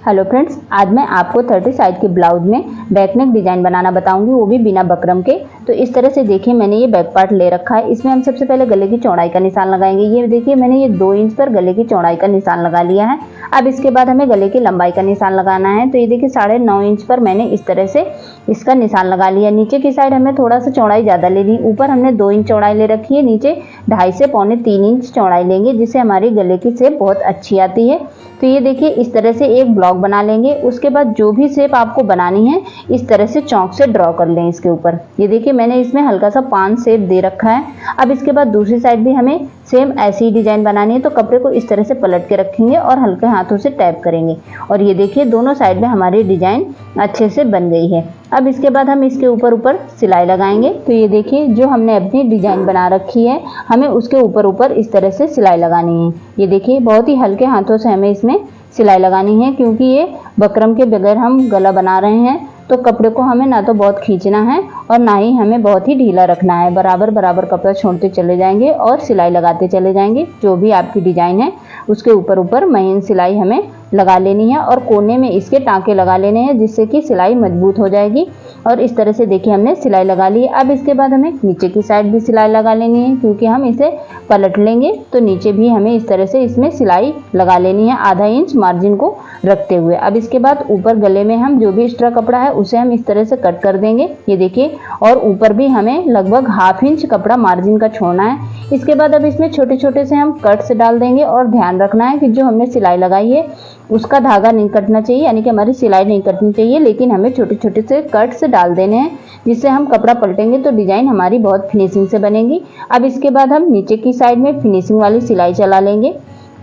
Hello friends, आज मैं आपको 30 साइड के ब्लाउज में बैक नेक डिजाइन बनाना बताऊंगी, वो भी बिना बकरम के। तो इस तरह से देखिए मैंने ये बैक पार्ट ले रखा है। इसमें हम सबसे पहले गले की चौड़ाई का निशान लगाएंगे। ये देखिए मैंने ये 2 इंच पर गले की चौड़ाई का निशान लगा लिया है। अब इसके बाद हमें गले की लंबाई का निशान लगाना है। तो ये देखिए 9.5 इंच पर मैंने इस तरह से इसका निशान लगा लिया। नीचे की साइड हमें थोड़ा सा चौड़ाई ज़्यादा लेनी, ऊपर हमने 2 इंच चौड़ाई ले रखी है, नीचे 2.5 से 2.25 इंच चौड़ाई लेंगे, जिससे हमारी गले की शेप बहुत अच्छी आती है। तो ये देखिए इस तरह से एक ब्लॉक बना लेंगे। उसके बाद जो भी शेप आपको बनानी है इस तरह से चौक से ड्रॉ कर लें इसके ऊपर। ये देखिए मैंने इसमें हल्का सा 5 शेप दे रखा है। अब इसके बाद दूसरी साइड भी हमें सेम ऐसी ही डिजाइन बनानी है। तो कपड़े को इस तरह से पलट के रखेंगे और हल्के हाथों से टैप करेंगे और ये देखिए दोनों साइड में हमारी डिजाइन अच्छे से बन गई है। अब इसके बाद हम इसके ऊपर सिलाई लगाएंगे। तो ये देखिए जो हमने अपनी डिजाइन बना रखी है हमें उसके ऊपर इस तरह से सिलाई लगानी है। ये देखिए बहुत ही हल्के हाथों से हमें इसमें सिलाई लगानी है, क्योंकि ये बकरम के बगैर हम गला बना रहे हैं। तो कपड़े को हमें ना तो बहुत खींचना है और ना ही हमें बहुत ही ढीला रखना है। बराबर बराबर कपड़ा छोड़ते चले जाएंगे और सिलाई लगाते चले जाएंगे। जो भी आपकी डिजाइन है उसके ऊपर महीन सिलाई हमें लगा लेनी है और कोने में इसके टाँके लगा लेने हैं, जिससे कि सिलाई मजबूत हो जाएगी। और इस तरह से देखिए हमने सिलाई लगा ली है। अब इसके बाद हमें नीचे की साइड भी सिलाई लगा लेनी है, क्योंकि हम इसे पलट लेंगे। तो नीचे भी हमें इस तरह से इसमें सिलाई लगा लेनी है, आधा इंच मार्जिन को रखते हुए। अब इसके बाद ऊपर गले में हम जो भी एक्स्ट्रा कपड़ा है उसे हम इस तरह से कट कर देंगे। ये देखिए, और ऊपर भी हमें लगभग 1/2 इंच कपड़ा मार्जिन का छोड़ना है। इसके बाद अब इसमें छोटे छोटे से हम कट्स डाल देंगे और ध्यान रखना है कि जो हमने सिलाई लगाई है उसका धागा नहीं कटना चाहिए, यानी कि हमारी सिलाई नहीं कटनी चाहिए, लेकिन हमें छोटे छोटे से कट्स डाल देने हैं, जिससे हम कपड़ा पलटेंगे तो डिजाइन हमारी बहुत फिनिशिंग से बनेगी। अब इसके बाद हम नीचे की साइड में फिनिशिंग वाली सिलाई चला लेंगे।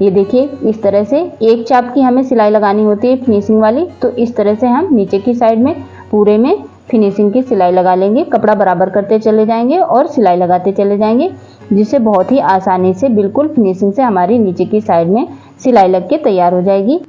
ये देखिए इस तरह से एक चाप की हमें सिलाई लगानी होती है फिनिशिंग वाली। तो इस तरह से हम नीचे की साइड में पूरे में फिनिशिंग की सिलाई लगा लेंगे। कपड़ा बराबर करते चले जाएंगे और सिलाई लगाते चले जाएंगे, जिससे बहुत ही आसानी से बिल्कुल फिनिशिंग से हमारी नीचे की साइड में सिलाई लग के तैयार हो जाएगी।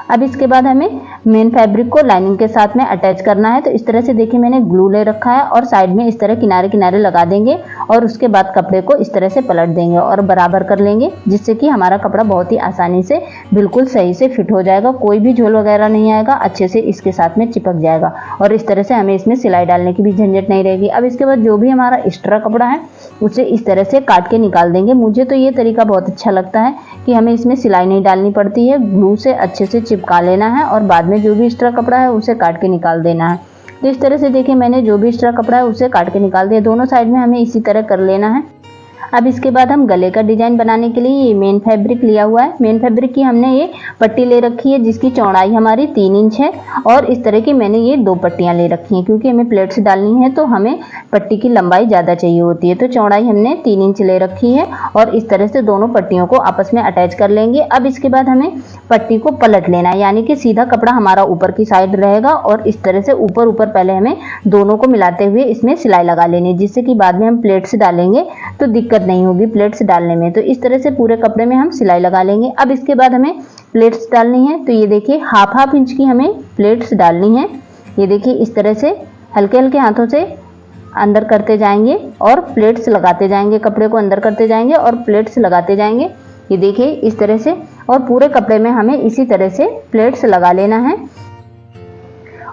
अब इसके बाद हमें मेन फैब्रिक को लाइनिंग के साथ में अटैच करना है। तो इस तरह से देखिए मैंने ग्लू ले रखा है और साइड में इस तरह किनारे किनारे लगा देंगे और उसके बाद कपड़े को इस तरह से पलट देंगे और बराबर कर लेंगे, जिससे कि हमारा कपड़ा बहुत ही आसानी से बिल्कुल सही से फिट हो जाएगा। कोई भी झोल वगैरह नहीं आएगा, अच्छे से इसके साथ में चिपक जाएगा और इस तरह से हमें इसमें सिलाई डालने की भी झंझट नहीं रहेगी। अब इसके बाद जो भी हमारा एक्स्ट्रा कपड़ा है उसे इस तरह से काट के निकाल देंगे। मुझे तो ये तरीका बहुत अच्छा लगता है कि हमें इसमें सिलाई नहीं डालनी पड़ती है, ग्लू से अच्छे से चिपका लेना है और बाद में जो भी एक्स्ट्रा कपड़ा है उसे काट के निकाल देना है। तो इस तरह से देखिए मैंने जो भी एक्स्ट्रा कपड़ा है उसे काट के निकाल दिया। दोनों साइड में हमें इसी तरह कर लेना है। अब इसके बाद हम गले का डिजाइन बनाने के लिए ये मेन फैब्रिक लिया हुआ है। मेन फैब्रिक की हमने ये पट्टी ले रखी है, जिसकी चौड़ाई हमारी 3 इंच है और इस तरह की मैंने ये 2 पट्टियां ले रखी हैं, क्योंकि हमें प्लेट्स डालनी है तो हमें पट्टी की लंबाई ज़्यादा चाहिए होती है। तो चौड़ाई हमने 3 इंच ले रखी है और इस तरह से दोनों पट्टियों को आपस में अटैच कर लेंगे। अब इसके बाद हमें पट्टी को पलट लेना है, यानी कि सीधा कपड़ा हमारा ऊपर की साइड रहेगा और इस तरह से ऊपर पहले हमें दोनों को मिलाते हुए इसमें सिलाई लगा लेनी है, जिससे कि बाद में हम प्लेट्स डालेंगे तो दिक्कत नहीं होगी प्लेट्स डालने में। तो इस तरह से पूरे कपड़े में हम सिलाई लगा लेंगे। अब इसके बाद हमें प्लेट्स डालनी है। तो ये देखिए 1/2 इंच की हमें प्लेट्स डालनी है। ये देखिए इस तरह से हल्के हल्के हाथों से अंदर करते जाएंगे और प्लेट्स लगाते जाएंगे, कपड़े को अंदर करते जाएंगे और प्लेट्स लगाते जाएंगे। ये देखिए इस तरह से, और पूरे कपड़े में हमें इसी तरह से प्लेट्स लगा लेना है।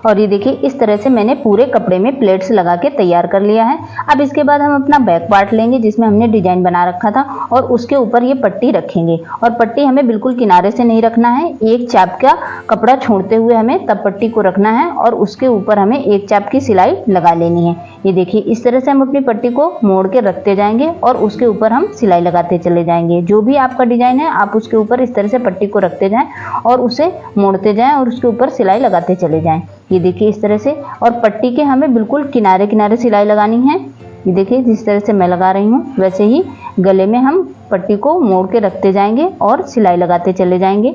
और ये देखिए इस तरह से मैंने पूरे कपड़े में प्लेट्स लगा के तैयार कर लिया है। अब इसके बाद हम अपना बैक पार्ट लेंगे, जिसमें हमने डिजाइन बना रखा था, और उसके ऊपर ये पट्टी रखेंगे। और पट्टी हमें बिल्कुल किनारे से नहीं रखना है, एक चाप का कपड़ा छोड़ते हुए हमें तब पट्टी को रखना है और उसके ऊपर हमें एक चाप की सिलाई लगा लेनी है। ये देखिए इस तरह से हम अपनी पट्टी को मोड़ के रखते जाएंगे और उसके ऊपर हम सिलाई लगाते चले जाएंगे। जो भी आपका डिजाइन है आप उसके ऊपर इस तरह से पट्टी को रखते जाएं और उसे मोड़ते जाएं और उसके ऊपर सिलाई लगाते चले जाएं। ये देखिए इस तरह से, और पट्टी के हमें बिल्कुल किनारे किनारे सिलाई लगानी है। ये देखिए जिस तरह से मैं लगा रही हूँ वैसे ही गले में हम पट्टी को मोड़ के रखते जाएंगे और सिलाई लगाते चले जाएंगे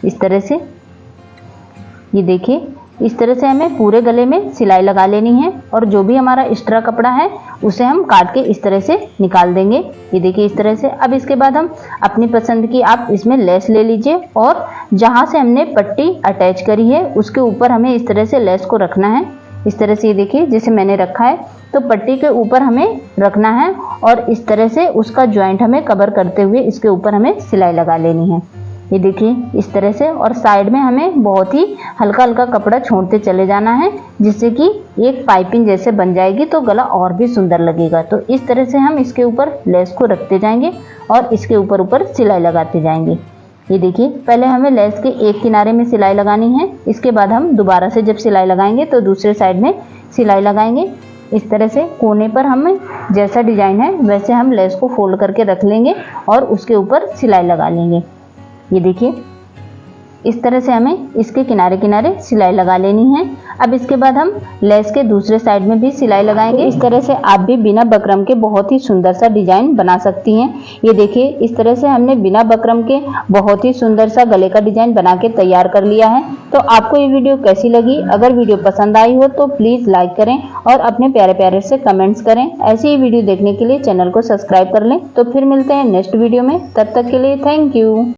इस तरह से। ये देखिए इस तरह से हमें पूरे गले में सिलाई लगा लेनी है और जो भी हमारा एक्स्ट्रा कपड़ा है उसे हम काट के इस तरह से निकाल देंगे। ये देखिए इस तरह से। अब इसके बाद हम अपनी पसंद की आप इसमें लेस ले लीजिए और जहाँ से हमने पट्टी अटैच करी है उसके ऊपर हमें इस तरह से लेस को रखना है। इस तरह से ये देखिए जैसे मैंने रखा है, तो पट्टी के ऊपर हमें रखना है और इस तरह से उसका जॉइंट हमें कवर करते हुए इसके ऊपर हमें सिलाई लगा लेनी है। ये देखिए इस तरह से, और साइड में हमें बहुत ही हल्का हल्का कपड़ा छोड़ते चले जाना है, जिससे कि एक पाइपिंग जैसे बन जाएगी तो गला और भी सुंदर लगेगा। तो इस तरह से हम इसके ऊपर लेस को रखते जाएंगे और इसके ऊपर ऊपर सिलाई लगाते जाएंगे। ये देखिए पहले हमें लेस के एक किनारे में सिलाई लगानी है, इसके बाद हम दोबारा से जब सिलाई लगाएंगे तो दूसरे साइड में सिलाई लगाएंगे। इस तरह से कोने पर हमें जैसा डिजाइन है वैसे हम लेस को फोल्ड करके रख लेंगे और उसके ऊपर सिलाई लगा लेंगे। ये देखिए इस तरह से हमें इसके किनारे किनारे सिलाई लगा लेनी है। अब इसके बाद हम लेस के दूसरे साइड में भी सिलाई लगाएंगे। इस तरह से आप भी बिना बकरम के बहुत ही सुंदर सा डिजाइन बना सकती हैं। ये देखिए इस तरह से हमने बिना बकरम के बहुत ही सुंदर सा गले का डिजाइन बना के तैयार कर लिया है। तो आपको ये वीडियो कैसी लगी? अगर वीडियो पसंद आई हो तो प्लीज़ लाइक करें और अपने प्यारे प्यारे से कमेंट्स करें। ऐसी ही वीडियो देखने के लिए चैनल को सब्सक्राइब कर लें। तो फिर मिलते हैं नेक्स्ट वीडियो में, तब तक के लिए थैंक यू।